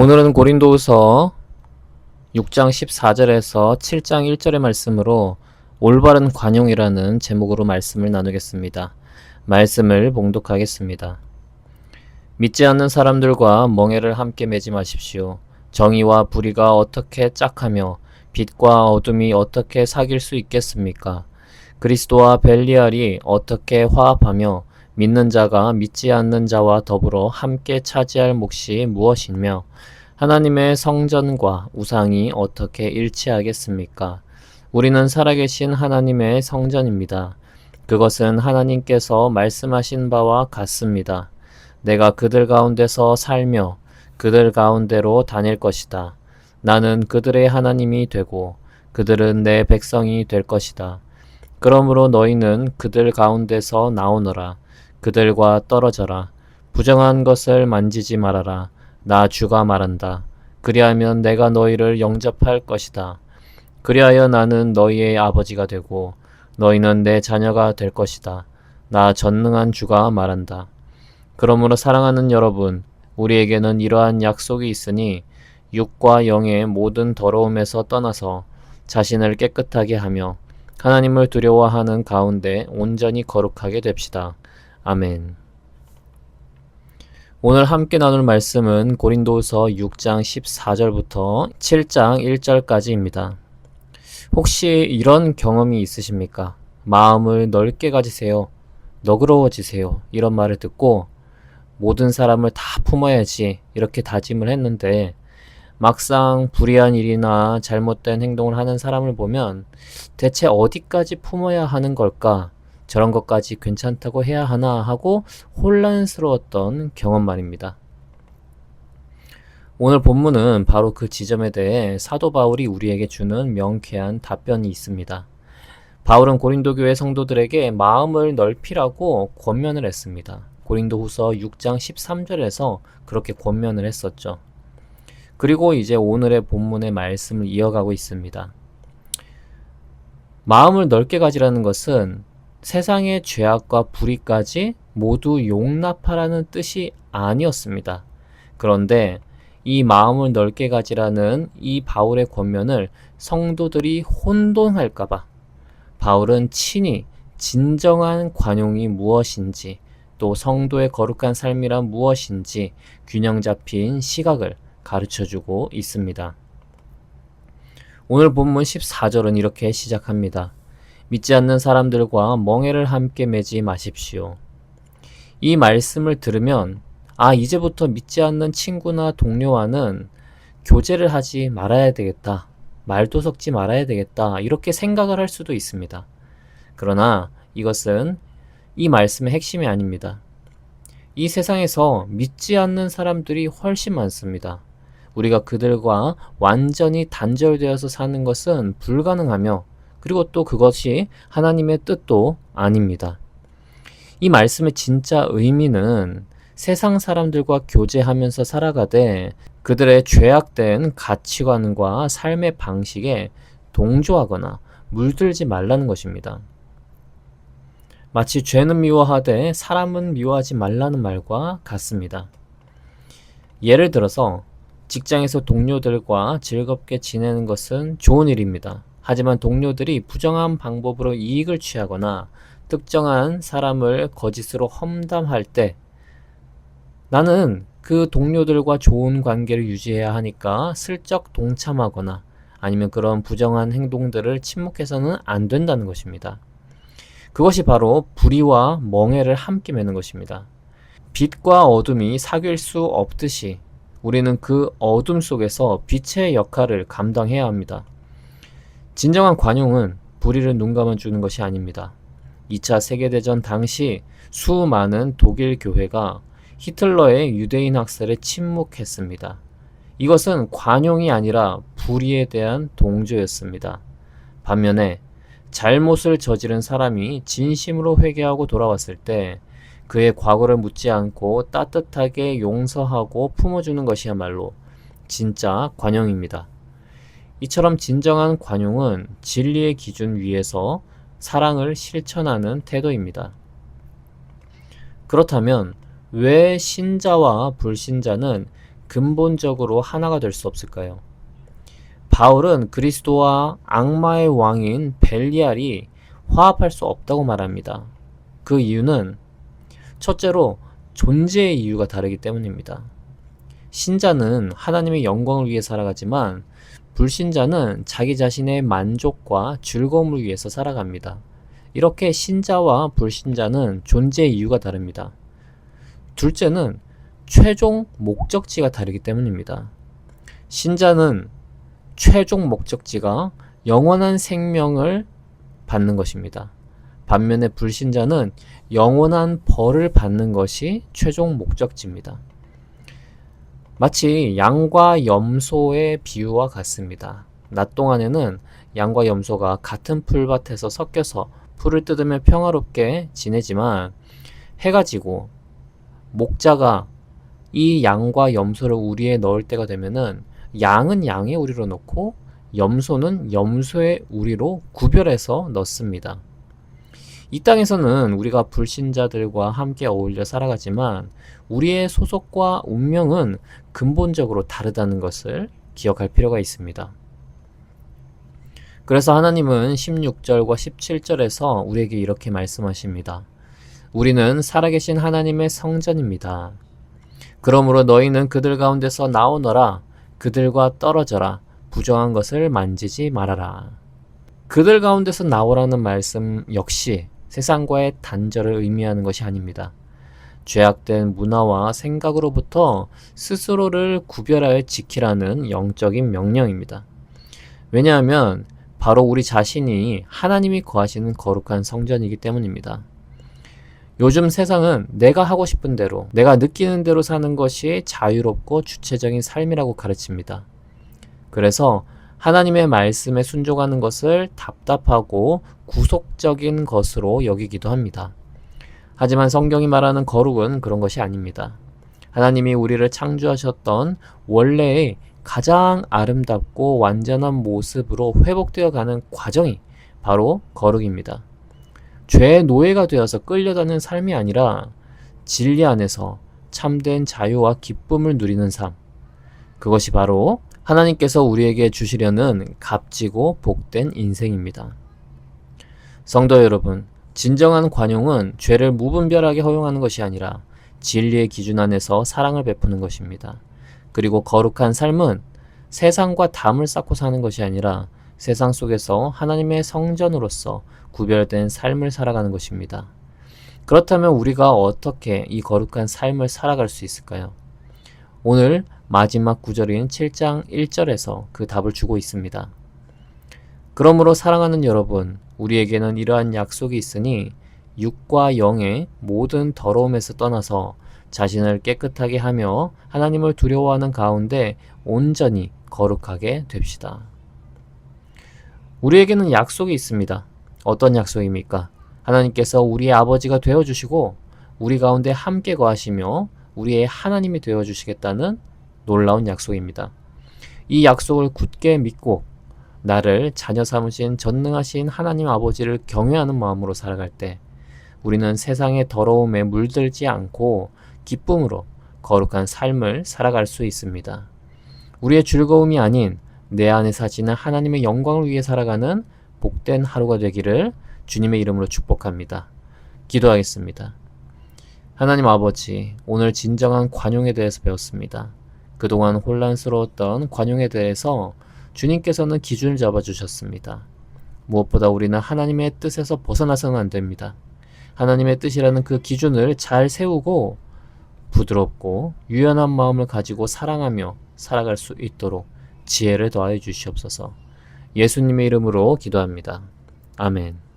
오늘은 고린도후서 6장 14절에서 7장 1절의 말씀으로 올바른 관용이라는 제목으로 말씀을 나누겠습니다. 말씀을 봉독하겠습니다. 믿지 않는 사람들과 멍에를 함께 매지 마십시오. 정의와 불의가 어떻게 짝하며 빛과 어둠이 어떻게 사귈 수 있겠습니까? 그리스도와 벨리알이 어떻게 화합하며 믿는 자가 믿지 않는 자와 더불어 함께 차지할 몫이 무엇이며 하나님의 성전과 우상이 어떻게 일치하겠습니까? 우리는 살아계신 하나님의 성전입니다. 그것은 하나님께서 말씀하신 바와 같습니다. 내가 그들 가운데서 살며 그들 가운데로 다닐 것이다. 나는 그들의 하나님이 되고 그들은 내 백성이 될 것이다. 그러므로 너희는 그들 가운데서 나오너라. 그들과 떨어져라. 부정한 것을 만지지 말아라. 나 주가 말한다. 그리하면 내가 너희를 영접할 것이다. 그리하여 나는 너희의 아버지가 되고 너희는 내 자녀가 될 것이다. 나 전능한 주가 말한다. 그러므로 사랑하는 여러분, 우리에게는 이러한 약속이 있으니 육과 영의 모든 더러움에서 떠나서 자신을 깨끗하게 하며 하나님을 두려워하는 가운데 온전히 거룩하게 됩시다. 아멘. 오늘 함께 나눌 말씀은 고린도후서 6장 14절부터 7장 1절까지입니다. 혹시 이런 경험이 있으십니까? 마음을 넓게 가지세요. 너그러워지세요. 이런 말을 듣고 모든 사람을 다 품어야지 이렇게 다짐을 했는데 막상 불의한 일이나 잘못된 행동을 하는 사람을 보면 대체 어디까지 품어야 하는 걸까? 저런 것까지 괜찮다고 해야 하나 하고 혼란스러웠던 경험 말입니다. 오늘 본문은 바로 그 지점에 대해 사도 바울이 우리에게 주는 명쾌한 답변이 있습니다. 바울은 고린도 교회 성도들에게 마음을 넓히라고 권면을 했습니다. 고린도후서 6장 13절에서 그렇게 권면을 했었죠. 그리고 이제 오늘의 본문의 말씀을 이어가고 있습니다. 마음을 넓게 가지라는 것은 세상의 죄악과 불의까지 모두 용납하라는 뜻이 아니었습니다. 그런데 이 마음을 넓게 가지라는 이 바울의 권면을 성도들이 혼돈할까봐 바울은 친히 진정한 관용이 무엇인지 또 성도의 거룩한 삶이란 무엇인지 균형 잡힌 시각을 가르쳐주고 있습니다. 오늘 본문 14절은 이렇게 시작합니다. 믿지 않는 사람들과 멍에를 함께 매지 마십시오. 이 말씀을 들으면 이제부터 믿지 않는 친구나 동료와는 교제를 하지 말아야 되겠다. 말도 섞지 말아야 되겠다. 이렇게 생각을 할 수도 있습니다. 그러나 이것은 이 말씀의 핵심이 아닙니다. 이 세상에서 믿지 않는 사람들이 훨씬 많습니다. 우리가 그들과 완전히 단절되어서 사는 것은 불가능하며 그리고 또 그것이 하나님의 뜻도 아닙니다. 이 말씀의 진짜 의미는 세상 사람들과 교제하면서 살아가되 그들의 죄악된 가치관과 삶의 방식에 동조하거나 물들지 말라는 것입니다. 마치 죄는 미워하되 사람은 미워하지 말라는 말과 같습니다. 예를 들어서 직장에서 동료들과 즐겁게 지내는 것은 좋은 일입니다. 하지만 동료들이 부정한 방법으로 이익을 취하거나 특정한 사람을 거짓으로 험담할 때 나는 그 동료들과 좋은 관계를 유지해야 하니까 슬쩍 동참하거나 아니면 그런 부정한 행동들을 침묵해서는 안 된다는 것입니다. 그것이 바로 불의와 멍에를 함께 매는 것입니다. 빛과 어둠이 사귈 수 없듯이 우리는 그 어둠 속에서 빛의 역할을 감당해야 합니다. 진정한 관용은 불의를 눈감아주는 것이 아닙니다. 2차 세계대전 당시 수많은 독일 교회가 히틀러의 유대인 학살에 침묵했습니다. 이것은 관용이 아니라 불의에 대한 동조였습니다. 반면에 잘못을 저지른 사람이 진심으로 회개하고 돌아왔을 때 그의 과거를 묻지 않고 따뜻하게 용서하고 품어주는 것이야말로 진짜 관용입니다. 이처럼 진정한 관용은 진리의 기준 위에서 사랑을 실천하는 태도입니다. 그렇다면 왜 신자와 불신자는 근본적으로 하나가 될 수 없을까요? 바울은 그리스도와 악마의 왕인 벨리알이 화합할 수 없다고 말합니다. 그 이유는 첫째로 존재의 이유가 다르기 때문입니다. 신자는 하나님의 영광을 위해 살아가지만 불신자는 자기 자신의 만족과 즐거움을 위해서 살아갑니다. 이렇게 신자와 불신자는 존재의 이유가 다릅니다. 둘째는 최종 목적지가 다르기 때문입니다. 신자는 최종 목적지가 영원한 생명을 받는 것입니다. 반면에 불신자는 영원한 벌을 받는 것이 최종 목적지입니다. 마치 양과 염소의 비유와 같습니다. 낮 동안에는 양과 염소가 같은 풀밭에서 섞여서 풀을 뜯으며 평화롭게 지내지만 해가 지고 목자가 이 양과 염소를 우리에 넣을 때가 되면은 양은 양의 우리로 넣고 염소는 염소의 우리로 구별해서 넣습니다. 이 땅에서는 우리가 불신자들과 함께 어울려 살아가지만 우리의 소속과 운명은 근본적으로 다르다는 것을 기억할 필요가 있습니다. 그래서 하나님은 16절과 17절에서 우리에게 이렇게 말씀하십니다. 우리는 살아계신 하나님의 성전입니다. 그러므로 너희는 그들 가운데서 나오너라. 그들과 떨어져라. 부정한 것을 만지지 말아라. 그들 가운데서 나오라는 말씀 역시 세상과의 단절을 의미하는 것이 아닙니다. 죄악된 문화와 생각으로부터 스스로를 구별하여 지키라는 영적인 명령입니다. 왜냐하면 바로 우리 자신이 하나님이 거하시는 거룩한 성전이기 때문입니다. 요즘 세상은 내가 하고 싶은 대로, 내가 느끼는 대로 사는 것이 자유롭고 주체적인 삶이라고 가르칩니다. 그래서 하나님의 말씀에 순종하는 것을 답답하고 구속적인 것으로 여기기도 합니다. 하지만 성경이 말하는 거룩은 그런 것이 아닙니다. 하나님이 우리를 창조하셨던 원래의 가장 아름답고 완전한 모습으로 회복되어 가는 과정이 바로 거룩입니다. 죄의 노예가 되어서 끌려다니는 삶이 아니라 진리 안에서 참된 자유와 기쁨을 누리는 삶. 그것이 바로 하나님께서 우리에게 주시려는 값지고 복된 인생입니다. 성도 여러분, 진정한 관용은 죄를 무분별하게 허용하는 것이 아니라 진리의 기준 안에서 사랑을 베푸는 것입니다. 그리고 거룩한 삶은 세상과 담을 쌓고 사는 것이 아니라 세상 속에서 하나님의 성전으로서 구별된 삶을 살아가는 것입니다. 그렇다면 우리가 어떻게 이 거룩한 삶을 살아갈 수 있을까요? 오늘 마지막 구절인 7장 1절에서 그 답을 주고 있습니다. 그러므로 사랑하는 여러분, 우리에게는 이러한 약속이 있으니 육과 영의 모든 더러움에서 떠나서 자신을 깨끗하게 하며 하나님을 두려워하는 가운데 온전히 거룩하게 됩시다. 우리에게는 약속이 있습니다. 어떤 약속입니까? 하나님께서 우리의 아버지가 되어주시고 우리 가운데 함께 거하시며 우리의 하나님이 되어주시겠다는 놀라운 약속입니다. 이 약속을 굳게 믿고 나를 자녀 삼으신 전능하신 하나님 아버지를 경외하는 마음으로 살아갈 때 우리는 세상의 더러움에 물들지 않고 기쁨으로 거룩한 삶을 살아갈 수 있습니다. 우리의 즐거움이 아닌 내 안에 사시는 하나님의 영광을 위해 살아가는 복된 하루가 되기를 주님의 이름으로 축복합니다. 기도하겠습니다. 하나님 아버지, 오늘 진정한 관용에 대해서 배웠습니다. 그동안 혼란스러웠던 관용에 대해서 주님께서는 기준을 잡아주셨습니다. 무엇보다 우리는 하나님의 뜻에서 벗어나서는 안 됩니다. 하나님의 뜻이라는 그 기준을 잘 세우고 부드럽고 유연한 마음을 가지고 사랑하며 살아갈 수 있도록 지혜를 더하여 주시옵소서. 예수님의 이름으로 기도합니다. 아멘.